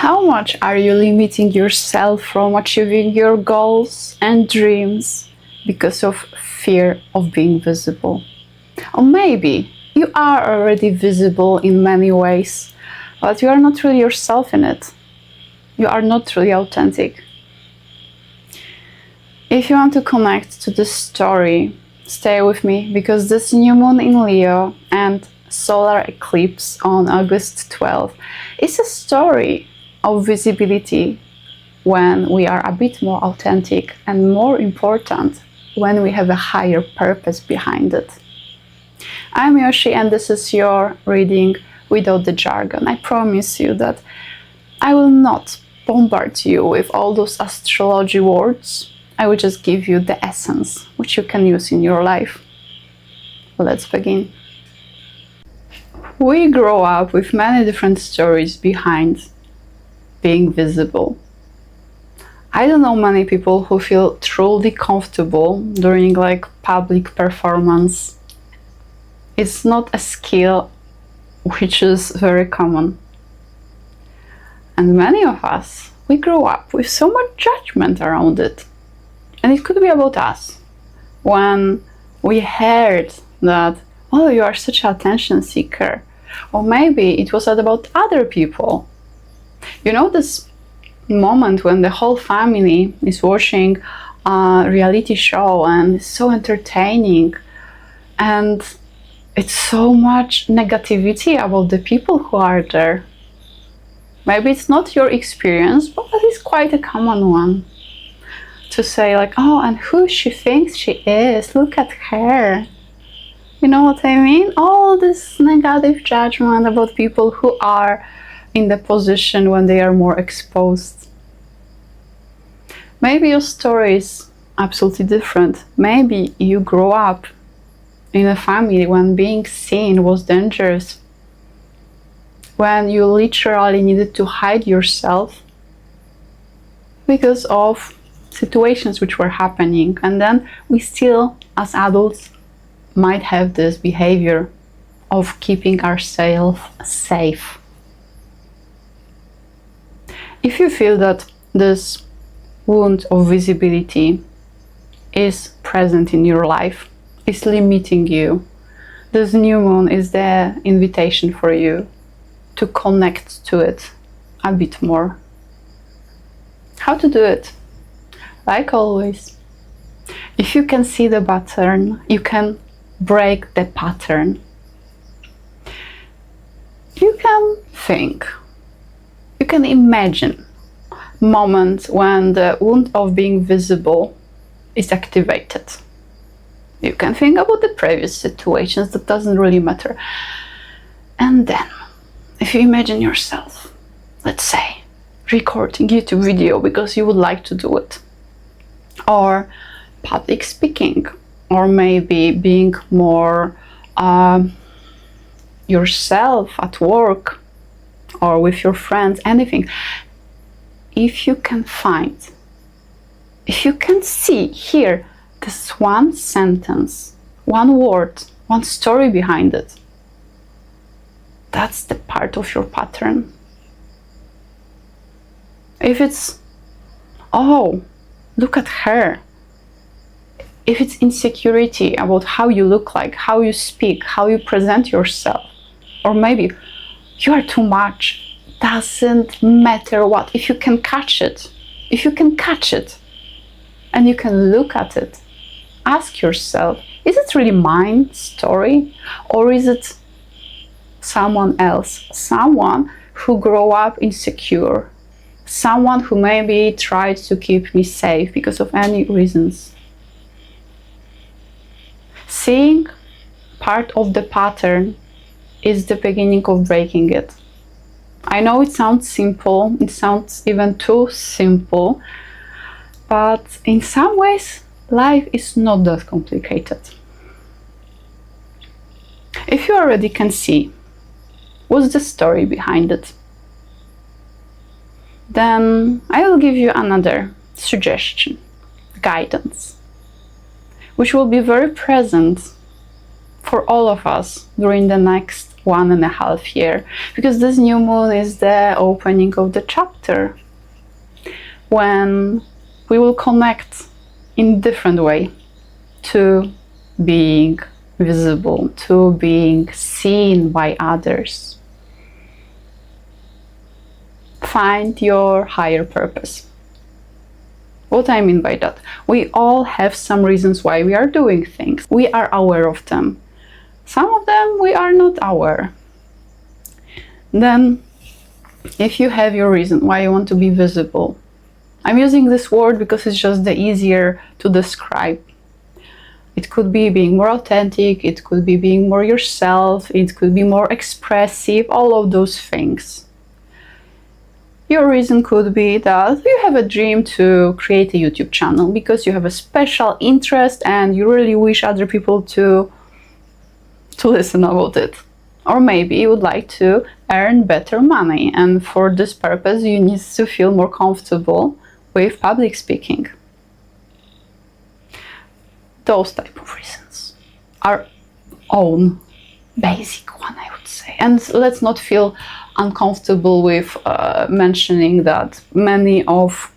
How much are you limiting yourself from achieving your goals and dreams because of fear of being visible? Or maybe you are already visible in many ways, but you are not really yourself in it. You are not really authentic. If you want to connect to this story, stay with me, because this new moon in Leo and solar eclipse on August 12th is a story of visibility when we are a bit more authentic, and more important, when we have a higher purpose behind it. I'm Yoshi, and this is your reading without the jargon. I promise you that I will not bombard you with all those astrology words. I will just give you the essence, which you can use in your life. Let's begin. We grow up with many different stories behind being visible. I don't know many people who feel truly comfortable during public performance. It's not a skill which is very common. And many of us, we grow up with so much judgment around it. And it could be about us. When we heard that, oh, you are such an attention seeker. Or maybe it was about other people. You know, this moment when the whole family is watching a reality show and it's so entertaining, and it's so much negativity about the people who are there. Maybe it's not your experience, but it's quite a common one. To say oh, and who she thinks she is, look at her. You know what I mean? All this negative judgment about people who are in the position when they are more exposed. Maybe your story is absolutely different. Maybe you grow up in a family when being seen was dangerous, when you literally needed to hide yourself because of situations which were happening, and then we still, as adults, might have this behavior of keeping ourselves safe. If you feel that this wound of visibility is present in your life, is limiting you, this new moon is the invitation for you to connect to it a bit more. How to do it? Like always, if you can see the pattern, you can break the pattern. You can think, you can imagine moments when the wound of being visible is activated. You can think about the previous situations, that doesn't really matter. And then, if you imagine yourself, let's say, recording YouTube video because you would like to do it, or public speaking, or maybe being more yourself at work or with your friends, anything. If you can find, if you can see, hear this one sentence, one word, one story behind it, that's the part of your pattern. If it's, oh, look at her. If it's insecurity about how you look like, how you speak, how you present yourself, or maybe you are too much, doesn't matter what, if you can catch it, and you can look at it, ask yourself, is it really my story, or is it someone else, someone who grew up insecure, someone who maybe tried to keep me safe because of any reasons. Seeing part of the pattern is the beginning of breaking it. I know it sounds simple, it sounds even too simple, but in some ways life is not that complicated. If you already can see what's the story behind it, then I will give you another suggestion, guidance, which will be very present for all of us during the next 1.5 years, because this new moon is the opening of the chapter when we will connect in different way to being visible, to being seen by others. Find your higher purpose. What I mean by that? We all have some reasons why we are doing things. We are aware of them. Some of them we are not aware. Then, if you have your reason why you want to be visible, I'm using this word because it's just the easier to describe. It could be being more authentic, it could be being more yourself, it could be more expressive, all of those things. Your reason could be that you have a dream to create a YouTube channel because you have a special interest and you really wish other people to listen about it. Or maybe you would like to earn better money, and for this purpose you need to feel more comfortable with public speaking. Those type of reasons are own basic one, I would say. And let's not feel uncomfortable with mentioning that many of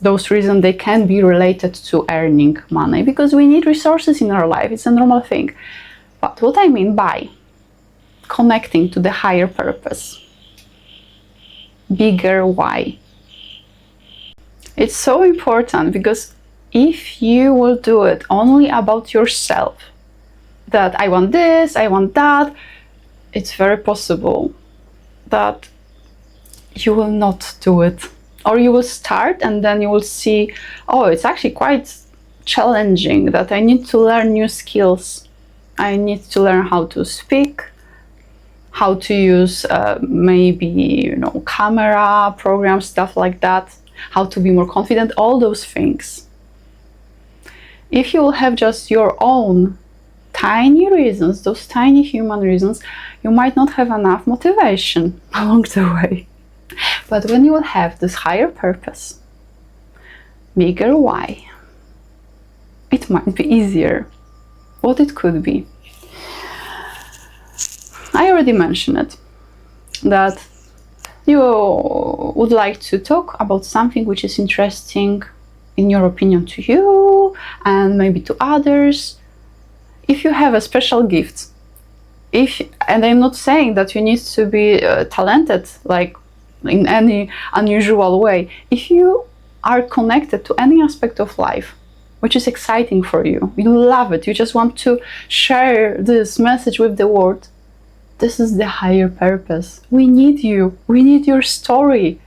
those reasons, they can be related to earning money, because we need resources in our life. It's a normal thing. But what I mean by connecting to the higher purpose, bigger why, it's so important, because if you will do it only about yourself, that I want this, I want that, it's very possible that you will not do it. Or you will start and then you will see, oh, it's actually quite challenging, that I need to learn new skills. I need to learn how to speak, how to use maybe, camera programs, stuff like that, how to be more confident, all those things. If you will have just your own tiny reasons, those tiny human reasons, you might not have enough motivation along the way. But when you will have this higher purpose, bigger why, it might be easier. What it could be, I already mentioned it, that you would like to talk about something which is interesting, in your opinion, to you and maybe to others. If you have a special gift, and I'm not saying that you need to be talented like in any unusual way, if you are connected to any aspect of life which is exciting for you, you love it, you just want to share this message with the world, this is the higher purpose. We need you, we need your story,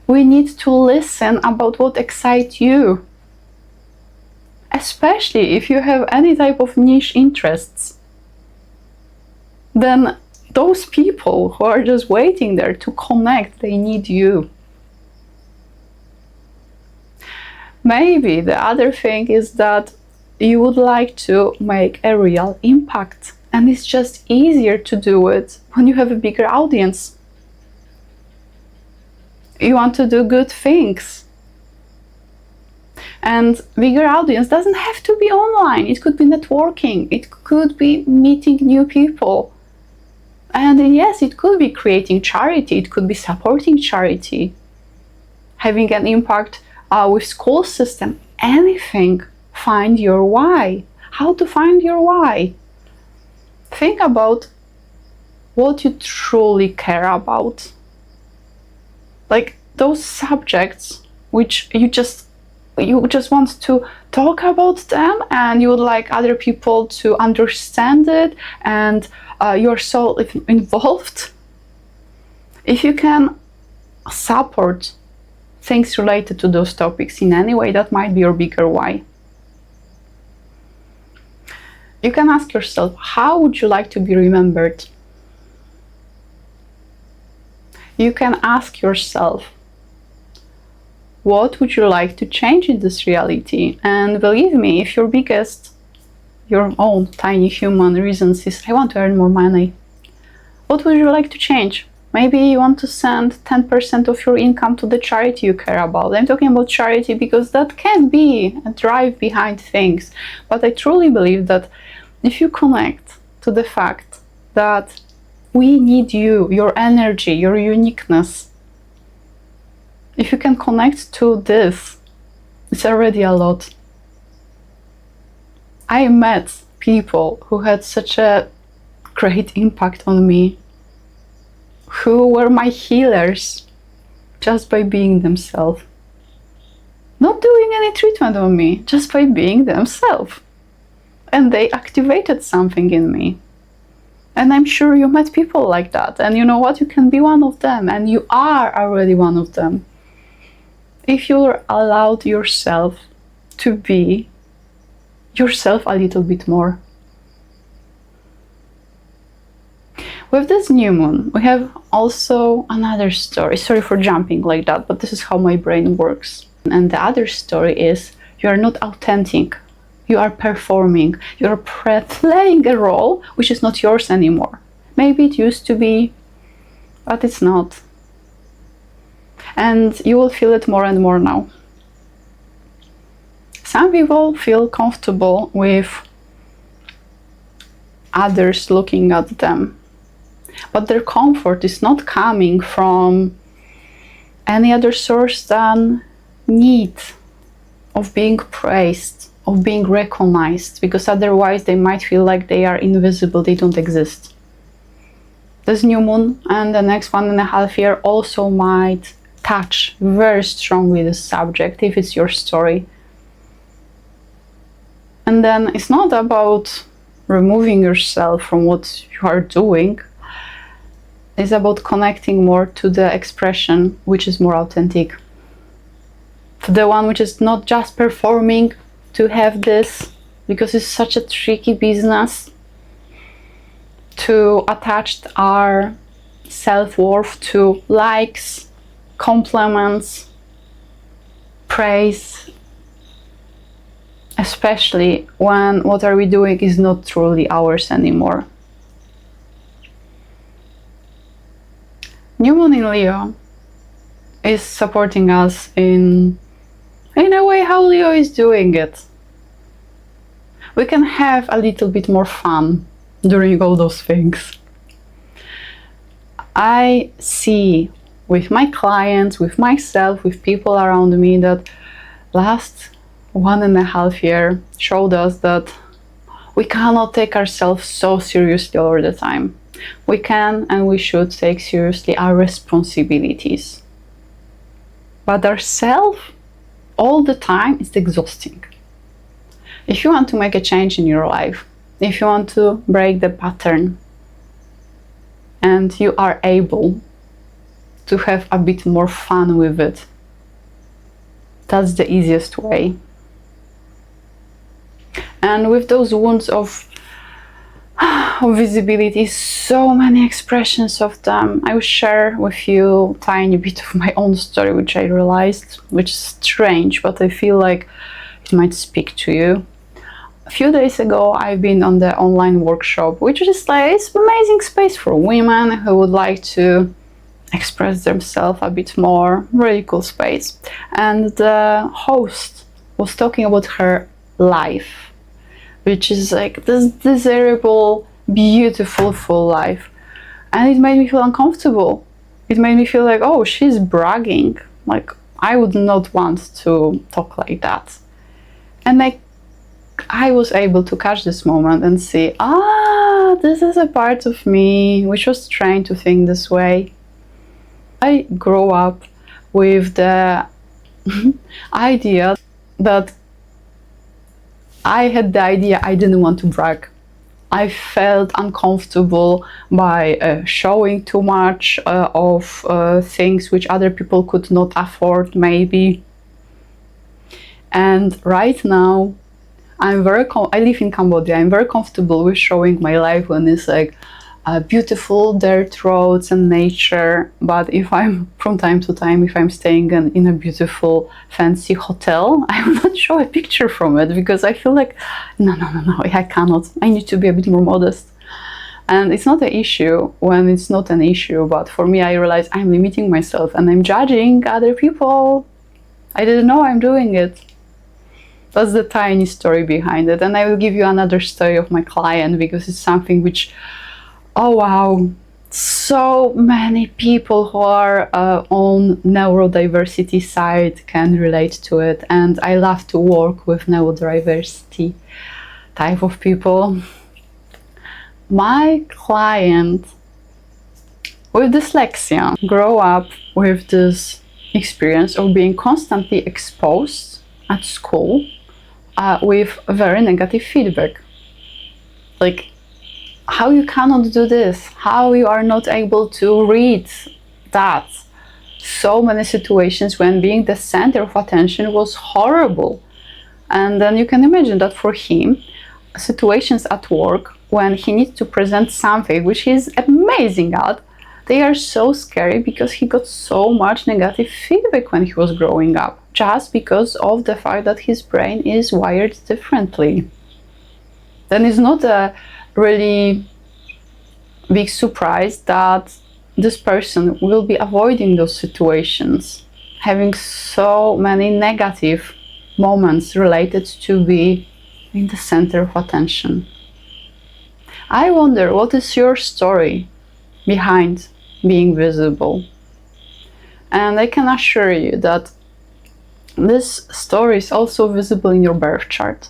we need to listen about what excites you, especially if you have any type of niche interests. Then those people who are just waiting there to connect, they need you. Maybe the other thing is that you would like to make a real impact, and it's just easier to do it when you have a bigger audience. You want to do good things. And bigger audience doesn't have to be online. It could be networking. It could be meeting new people. And yes, it could be creating charity. It could be supporting charity. Having an impact with school system. Anything. Find your why. How to find your why? Think about what you truly care about. Like those subjects which you just want to talk about them, and you would like other people to understand it, and you're so involved. If you can support things related to those topics in any way, that might be your bigger why. You can ask yourself, how would you like to be remembered? You can ask yourself, what would you like to change in this reality? And believe me, if your own tiny human reasons is, I want to earn more money, what would you like to change? Maybe you want to send 10% of your income to the charity you care about. I'm talking about charity because that can be a drive behind things. But I truly believe that if you connect to the fact that we need you, your energy, your uniqueness. If you can connect to this, it's already a lot. I met people who had such a great impact on me, who were my healers just by being themselves. Not doing any treatment on me, just by being themselves. And they activated something in me. And I'm sure you met people like that. And you know what? You can be one of them. And you are already one of them. If you're allowed yourself to be yourself a little bit more. With this new moon, we have also another story. Sorry for jumping like that, but this is how my brain works. And the other story is you are not authentic. You are performing. You're playing a role which is not yours anymore. Maybe it used to be, but it's not. And you will feel it more and more now. Some people feel comfortable with others looking at them. But their comfort is not coming from any other source than need of being praised, of being recognized, because otherwise they might feel like they are invisible, they don't exist. This new moon and the next 1.5 years also might touch very strongly this subject if it's your story. And then it's not about removing yourself from what you are doing. It's about connecting more to the expression which is more authentic. To the one which is not just performing to have this, because it's such a tricky business to attach our self-worth to likes, compliments, praise, especially when what are we doing is not truly ours anymore. New moon in Leo is supporting us in a way how Leo is doing it. We can have a little bit more fun during all those things. I see with my clients, with myself, with people around me that last 1.5 years showed us that we cannot take ourselves so seriously all the time. We can and we should take seriously our responsibilities. But ourselves all the time is exhausting. If you want to make a change in your life, if you want to break the pattern, and you are able to have a bit more fun with it, that's the easiest way. And with those wounds of visibility, so many expressions of them, I will share with you a tiny bit of my own story, which I realized, which is strange, but I feel like it might speak to you. A few days ago, I've been on the online workshop, which is like, it's an amazing space for women who would like to express themselves a bit more. Really cool space. And the host was talking about her life, which is like this desirable, beautiful, full life. And it made me feel uncomfortable. It made me feel like, oh, she's bragging. Like, I would not want to talk like that. And I was able to catch this moment and see, this is a part of me which was trained to think this way. I grew up with the idea that I didn't want to brag. I felt uncomfortable by showing too much of things which other people could not afford, maybe. And right now, I live in Cambodia. I'm very comfortable with showing my life when it's like beautiful dirt roads and nature. But if I'm, from time to time, if I'm staying in a beautiful fancy hotel, I will not show a picture from it, because I feel like, no, I cannot. I need to be a bit more modest. And it's not an issue when it's not an issue, but for me, I realize I'm limiting myself and I'm judging other people. I didn't know I'm doing it. That's the tiny story behind it. And I will give you another story of my client, because it's something which Oh wow, so many people who are on neurodiversity side can relate to it, and I love to work with neurodiversity type of people. My client with dyslexia grow up with this experience of being constantly exposed at school with very negative feedback. Like, how you cannot do this, how you are not able to read that. So many situations when being the center of attention was horrible. And then you can imagine that for him, situations at work when he needs to present something which he is amazing at, they are so scary because he got so much negative feedback when he was growing up, just because of the fact that his brain is wired differently. Then it's not a really big surprise that this person will be avoiding those situations, having so many negative moments related to be in the center of attention. I wonder, what is your story behind being visible? And I can assure you that this story is also visible in your birth chart.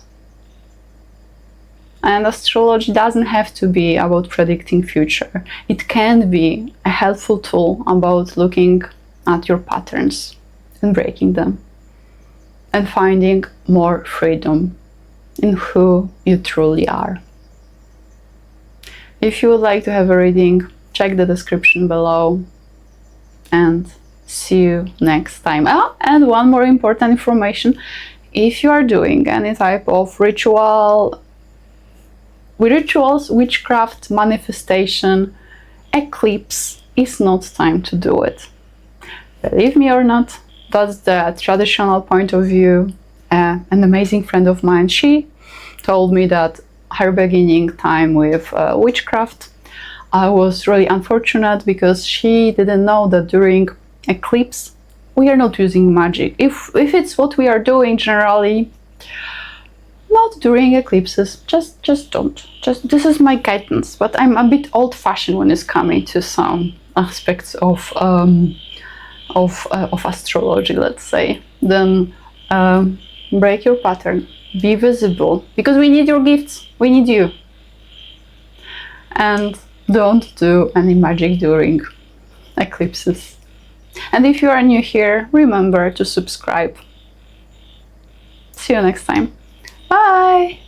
And astrology doesn't have to be about predicting future. It can be a helpful tool about looking at your patterns and breaking them and finding more freedom in who you truly are. If you would like to have a reading, check the description below and see you next time. And one more important information: if you are doing any type of rituals, witchcraft, manifestation, eclipse is not time to do it. Believe me or not, that's the traditional point of view. An amazing friend of mine, she told me that her beginning time with witchcraft was really unfortunate because she didn't know that during eclipse we are not using magic. If it's what we are doing generally, not during eclipses, just don't. This is my guidance, but I'm a bit old-fashioned when it's coming to some aspects of astrology, let's say. Then break your pattern, be visible, because we need your gifts, we need you. And don't do any magic during eclipses. And if you are new here, remember to subscribe. See you next time. Bye!